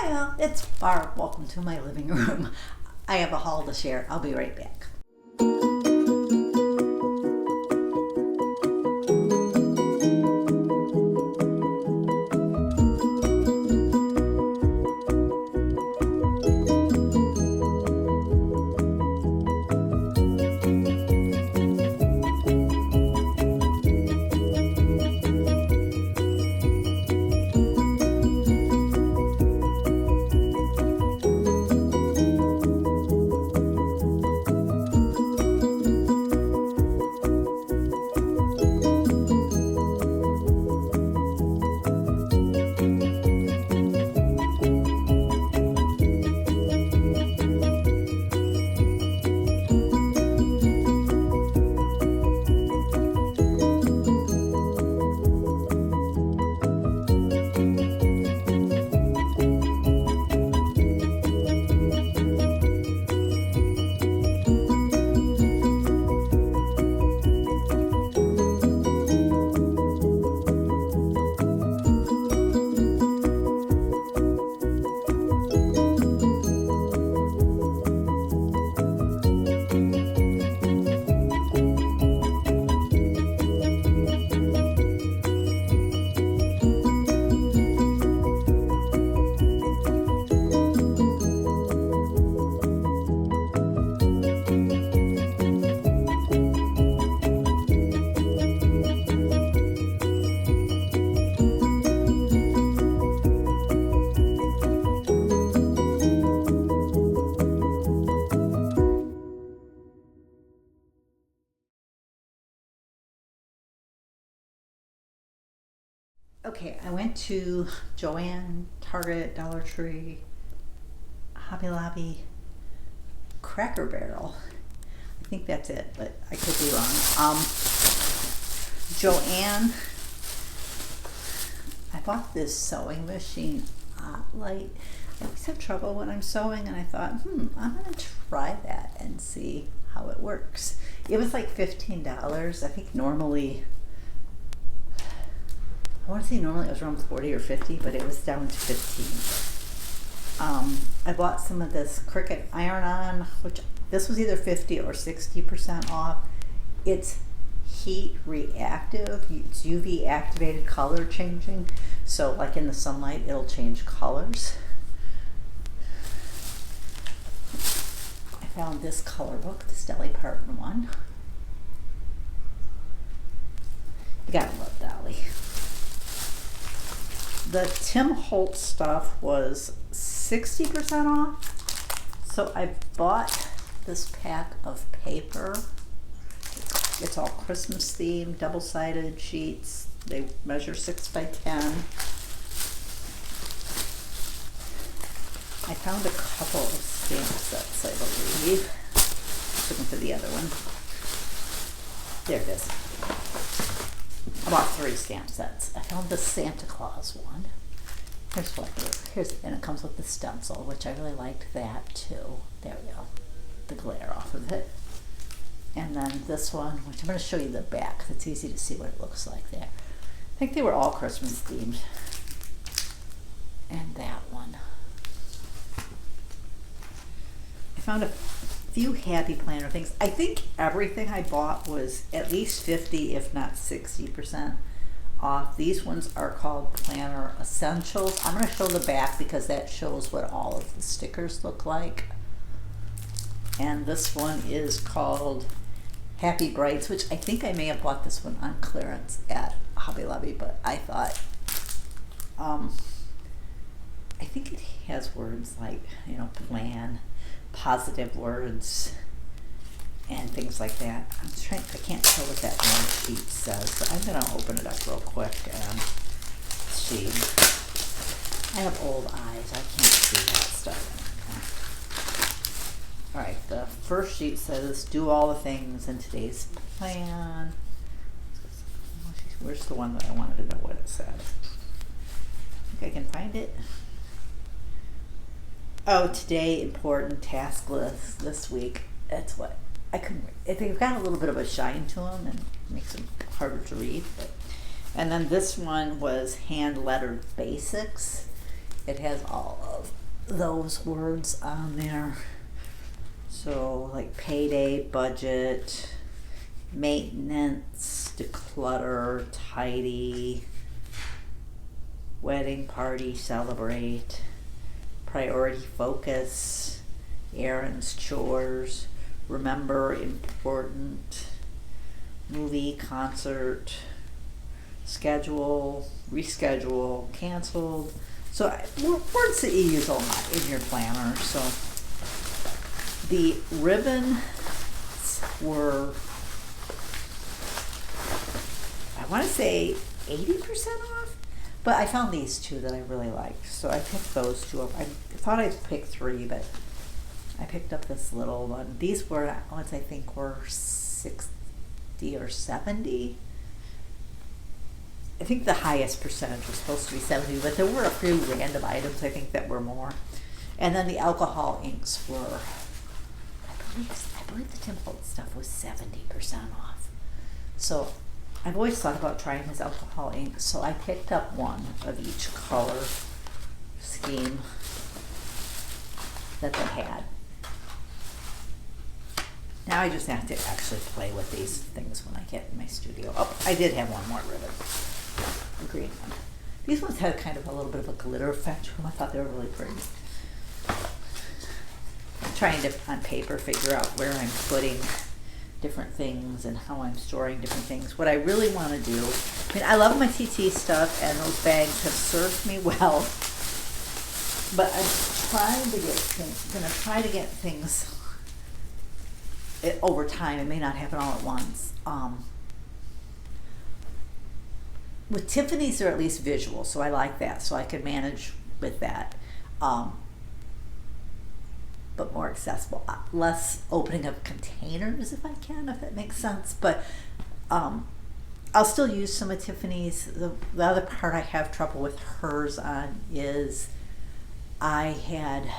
Hi all, it's Barb. Welcome to my living room. I have a haul to share. I'll be right back. Okay, I went to Joann, Target, Dollar Tree, Hobby Lobby, Cracker Barrel. I think that's it, but I could be wrong. Joann, I bought this sewing machine light. I always have trouble when I'm sewing, and I thought, I'm gonna try that and see how it works. It was like $15. I think normally, I want to say normally it was around 40 or 50, but it was down to 15. I bought some of this Cricut iron-on, which this was either 50 or 60% off. It's heat reactive. It's UV activated color changing. So like in the sunlight, it'll change colors. I found this color book, this Deli Parton one. You gotta love Dolly. The Tim Holtz stuff was 60% off. So I bought this pack of paper. It's all Christmas themed, double-sided sheets. They measure 6 by 10. I found a couple of stamp sets, I believe. Looking for the other one. There it is. I bought 3 stamp sets. I found the Santa Claus one. And it comes with the stencil, which I really liked that too. There we go. The glare off of it. And then this one, which I'm going to show you the back. It's easy to see what it looks like there. I think they were all Christmas themed. And that one. I found a few happy planner things. I think everything I bought was at least 50, if not 60% off. These ones are called Planner Essentials. I'm going to show the back because that shows what all of the stickers look like. And this one is called Happy Brights, which I think I may have bought this one on clearance at Hobby Lobby, but I thought, I think it has words like, plan, positive words, and things like that. I can't tell what that one sheet says, so I'm going to open it up real quick and see. I have old eyes, I can't see that stuff. Alright, the first sheet says, do all the things in today's plan. Where's the one that I wanted to know what it said? I think I can find it. Oh, today important task list this week. That's what I couldn't. They've got a little bit of a shine to them and makes them harder to read. And then this one was hand lettered basics. It has all of those words on there. So like payday, budget, maintenance, declutter, tidy, wedding party, celebrate, priority focus, errands, chores, remember, important, movie, concert, schedule, reschedule, canceled. So words that you use a lot in your planner. So the ribbons were, I want to say 80% off, but I found these two that I really liked. So I picked those two up. I thought I'd pick three, but I picked up this little one. These were ones I think were 60 or 70. I think the highest percentage was supposed to be 70, but there were a few random items I think that were more. And then the alcohol inks were, I believe the Tim Holtz stuff was 70% off. So I've always thought about trying his alcohol inks, so I picked up one of each color scheme that they had. Now I just have to actually play with these things when I get in my studio. Oh, I did have one more ribbon. A green one. These ones had kind of a little bit of a glitter effect to them. I thought they were really pretty. I'm trying to, on paper, figure out where I'm putting different things and how I'm storing different things. What I really want to do, I mean, I love my TT stuff, and those bags have served me well, but I'm gonna try to get things over time. It may not happen all at once. With Tiffany's, they're at least visual, so I like that, so I can manage with that. But more accessible, less opening of containers if I can, if that makes sense. But I'll still use some of Tiffany's. The other part I have trouble with hers on is I had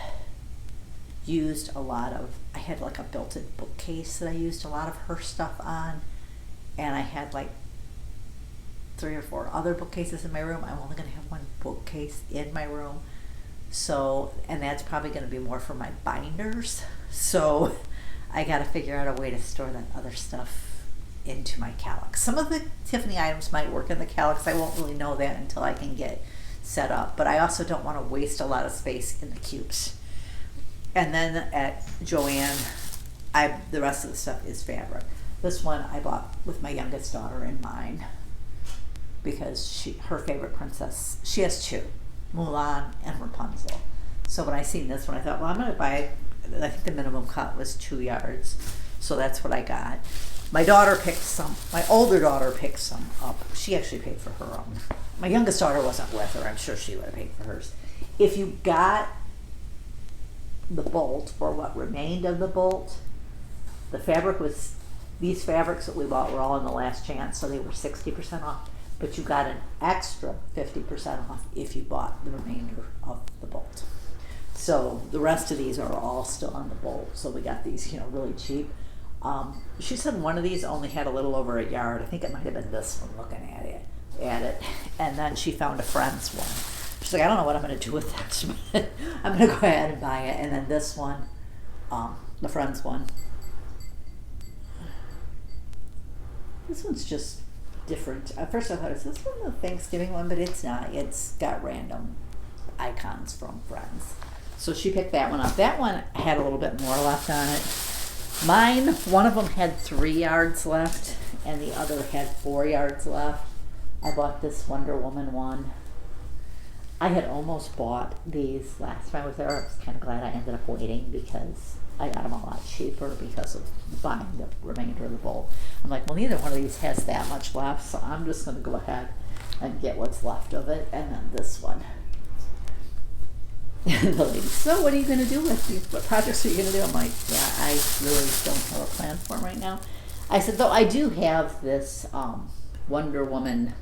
used a lot of, I had like a built-in bookcase that I used a lot of her stuff on, and I had like 3 or 4 other bookcases in my room. I'm only going to have one bookcase in my room. So, and that's probably going to be more for my binders. So I got to figure out a way to store that other stuff into my calyx. Some of the Tiffany items might work in the calyx. I won't really know that until I can get set up. But I also don't want to waste a lot of space in the cubes. And then at Joann, the rest of the stuff is fabric. This one I bought with my youngest daughter in mind, because her favorite princess, she has 2, Mulan and Rapunzel. So when I seen this one, I thought, well, I'm going to buy, I think the minimum cut was 2 yards. So that's what I got. My older daughter picked some up. She actually paid for her own. My youngest daughter wasn't with her. I'm sure she would have paid for hers. If you got the bolt, or what remained of the bolt, the fabric was, these fabrics that we bought were all in the last chance, so they were 60% off. But you got an extra 50% off if you bought the remainder of the bolt. So the rest of these are all still on the bolt. So we got these, really cheap. She said one of these only had a little over 1 yard. I think it might have been this one, looking at it. And then she found a friend's one. She's like, I don't know what I'm going to do with this, but I'm going to go ahead and buy it. And then this one, the friend's one. This one's just different. At first I thought, is this one the Thanksgiving one? But it's not. It's got random icons from friends. So she picked that one up. That one had a little bit more left on it. Mine, one of them had 3 yards left, and the other had 4 yards left. I bought this Wonder Woman one. I had almost bought these last time I was there. I was kind of glad I ended up waiting, because I got them a lot cheaper because of buying the remainder of the bolt. I'm like, well, neither one of these has that much left, so I'm just going to go ahead and get what's left of it. And then this one. The lady, so what are you going to do with these? What projects are you going to do? I'm like, yeah, I really don't have a plan for them right now. I said, though I do have this Wonder Woman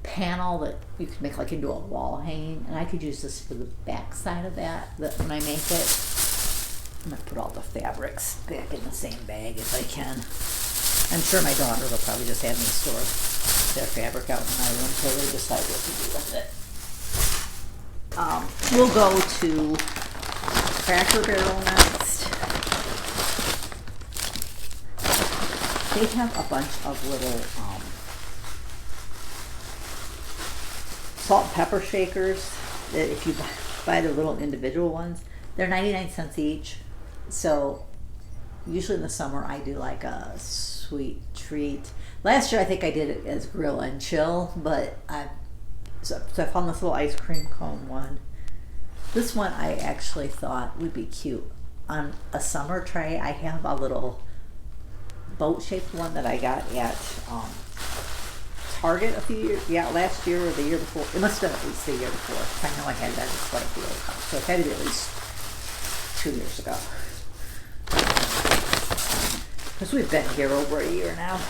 panel that you could make like into a wall hanging, and I could use this for the back side of that when I make it. I'm going to put all the fabrics back in the same bag if I can. I'm sure my daughter will probably just have me store their fabric out in my room until they decide what to do with it. We'll go to Cracker Barrel next. They have a bunch of little salt and pepper shakers that if you buy the little individual ones, they're 99 cents each. So usually in the summer I do like a sweet treat. Last year I think I did it as grill and chill, but so I found this little ice cream cone one. This one I actually thought would be cute. On a summer tray I have a little boat shaped one that I got at Target a few years, last year or the year before. It must have been at least the year before. I know I had that at quite a few old house, so it had to be at least 2 years ago. Because we've been here over a year now.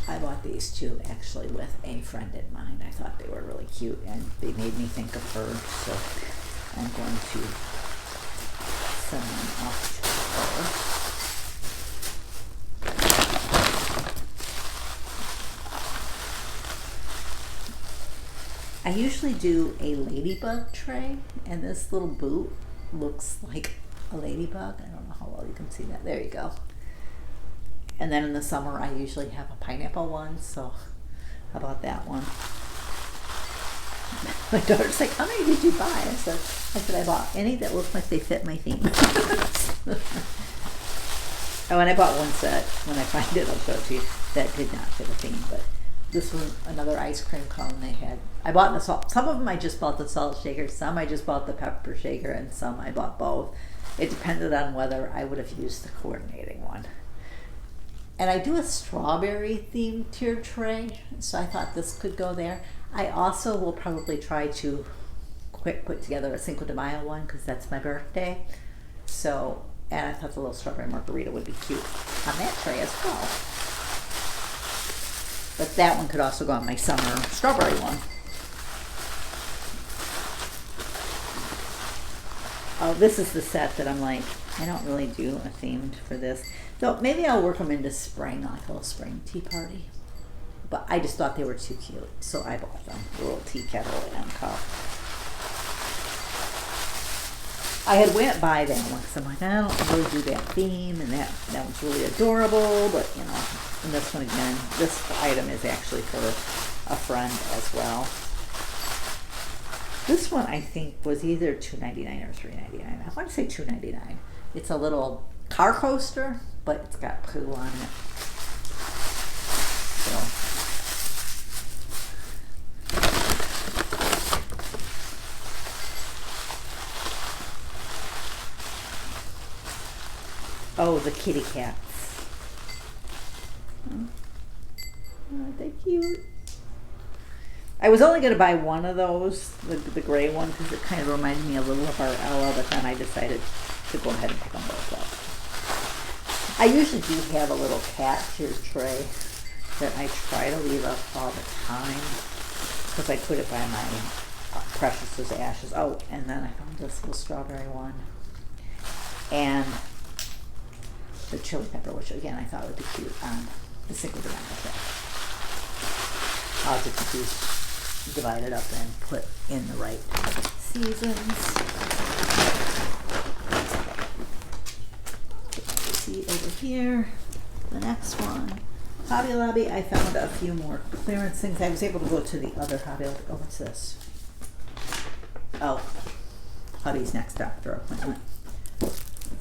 I bought these two actually with a friend in mind. I thought they were really cute and they made me think of her, so I'm going to send them off to her. I usually do a ladybug tray, and this little boot looks like a ladybug. I don't know how well you can see that. There you go. And then in the summer, I usually have a pineapple one, so how about that one? My daughter's like, how many did you buy? I said, I bought any that looked like they fit my theme. Oh, and I bought one set. When I find it, I'll show it to you. That did not fit a theme, but this was another ice cream cone they had. I bought the salt. Some of them I just bought the salt shaker. Some I just bought the pepper shaker, and some I bought both. It depended on whether I would have used the coordinating one. And I do a strawberry themed tiered tray, so I thought this could go there. I also will probably try to put together a Cinco de Mayo one because that's my birthday. So, and I thought the little strawberry margarita would be cute on that tray as well. But that one could also go on my summer strawberry one. Oh, this is the set that I'm like, I don't really do a themed for this. So maybe I'll work them into spring, like a little spring tea party. But I just thought they were too cute, so I bought them. A little tea kettle and cup. I had went by that one because I'm like, I don't really do that theme, and that one's really adorable, but you know, and this one again, this item is actually for a friend as well. This one I think was either $2.99 or $3.99. I want to say $2.99. It's a little car coaster, but it's got poo on it. So. Oh, the kitty cats. Oh, aren't they cute? I was only going to buy one of those, the gray one, because it kind of reminded me a little of our Ella, but then I decided to go ahead and pick them both up. I usually do have a little cat tier tray that I try to leave up all the time because I put it by my Precious's ashes. Oh, and then I found this little strawberry one. And the chili pepper, which again I thought would be cute on the Cinco de Mayo tray. I'll just divide it up and put in the right seasons. See over here, the next one. Hobby Lobby, I found a few more clearance things. I was able to go to the other Hobby Lobby. Oh, what's this? Oh, Hobby's Next Doctor Appointment.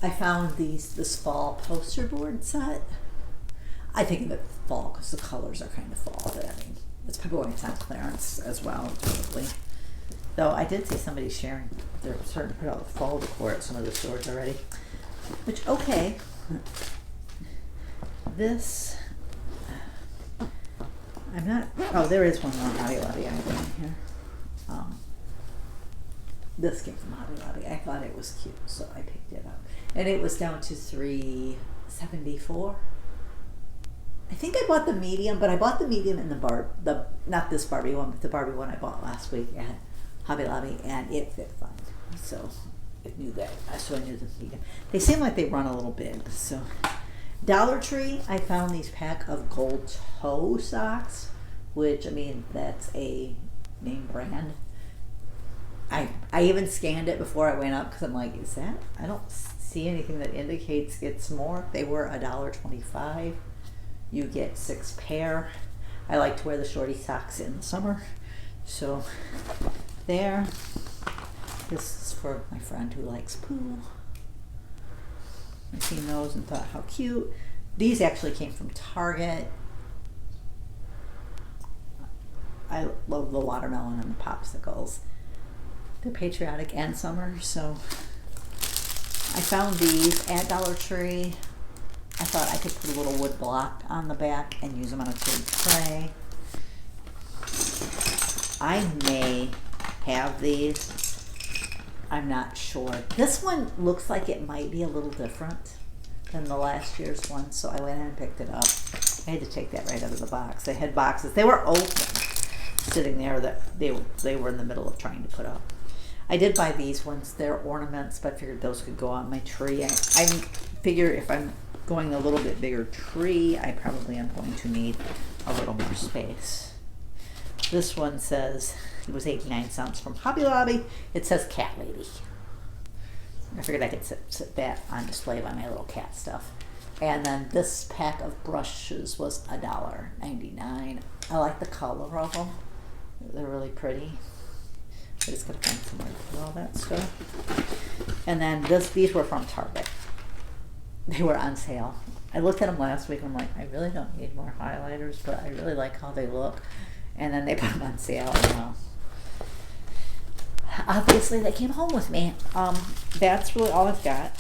I found this fall poster board set. I think of it fall because the colors are kind of fall, but I mean, it's probably why it's on clearance as well, probably. Though I did see somebody sharing, they're starting to put out fall decor at some of the stores already. Which, okay. This, I'm not, oh, there is one more Hobby Lobby item in here. This came from Hobby Lobby. I thought it was cute, so I picked it up. And it was down to $3.74. I think I bought the medium, but I bought the medium in not this Barbie one, but the Barbie one I bought last week at Hobby Lobby, and it fit fine. So it knew that. So I knew the medium. They seem like they run a little big. So Dollar Tree, I found these pack of gold toe socks which, I mean, that's a name brand. I even scanned it before I went up because I'm like, is that? I don't see anything that indicates it's more. They were $1.25. You get 6 pair. I like to wear the shorty socks in the summer. So there. This is for my friend who likes pool. I seen those and thought how cute. These actually came from Target. I love the watermelon and the popsicles. They're patriotic and summer, so I found these at Dollar Tree. I thought I could put a little wood block on the back and use them on a big tray. I may have these. I'm not sure. This one looks like it might be a little different than the last year's one, so I went ahead and picked it up. I had to take that right out of the box. They had boxes. They were open, sitting there that they were in the middle of trying to put up. I did buy these ones. They're ornaments, but I figured those could go on my tree. I figure if I'm going a little bit bigger tree, I probably am going to need a little more space. This one says, it was 89 cents from Hobby Lobby. It says Cat Lady. I figured I could sit that on display by my little cat stuff. And then this pack of brushes was $1.99. I like the color of them. They're really pretty. I just gotta find somewhere to put all that stuff. And then these were from Target. They were on sale. I looked at them last week and I'm like, I really don't need more highlighters, but I really like how they look. And then they put them on sale. And, obviously they came home with me. That's really all I've got.